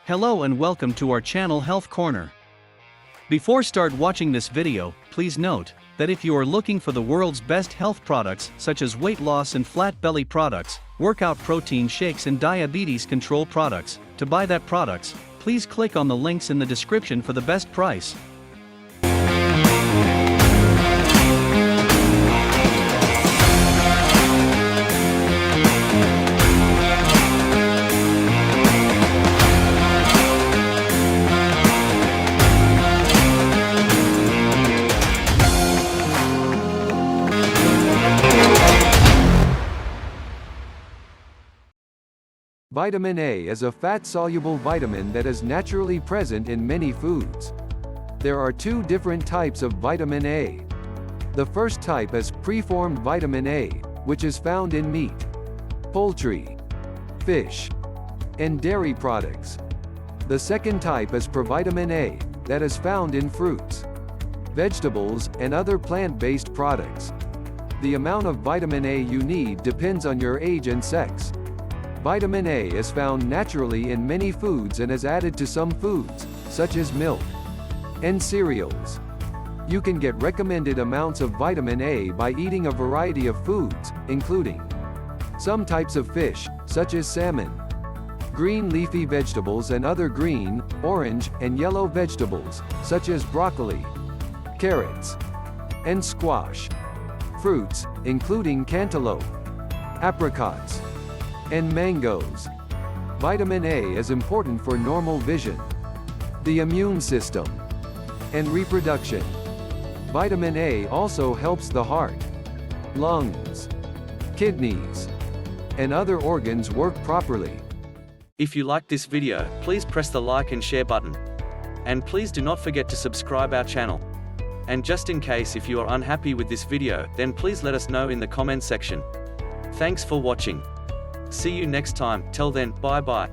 Hello and welcome to our channel Health Corner. Before start watching this video, please note that if you are looking for the world's best health products such as weight loss and flat belly products, workout protein shakes and diabetes control products, to buy that products, please click on the links in the description for the best price. Vitamin A is a fat-soluble vitamin that is naturally present in many foods. There are two different types of vitamin A. The first type is preformed vitamin A, which is found in meat, poultry, fish, and dairy products. The second type is provitamin A, that is found in fruits, vegetables, and other plant-based products. The amount of vitamin A you need depends on your age and sex. Vitamin A is found naturally in many foods and is added to some foods, such as milk and cereals. You can get recommended amounts of vitamin A by eating a variety of foods, including some types of fish, such as salmon, green leafy vegetables and other green, orange, and yellow vegetables, such as broccoli, carrots, and squash. Fruits, including cantaloupe, apricots, and mangoes. Vitamin A is important for normal vision, the immune system, and reproduction. Vitamin A also helps the heart, lungs, kidneys, and other organs work properly. If you liked this video, please press the like and share button. And please do not forget to subscribe our channel. And just in case if you are unhappy with this video, then please let us know in the comment section. Thanks for watching. See you next time. Till then, bye bye.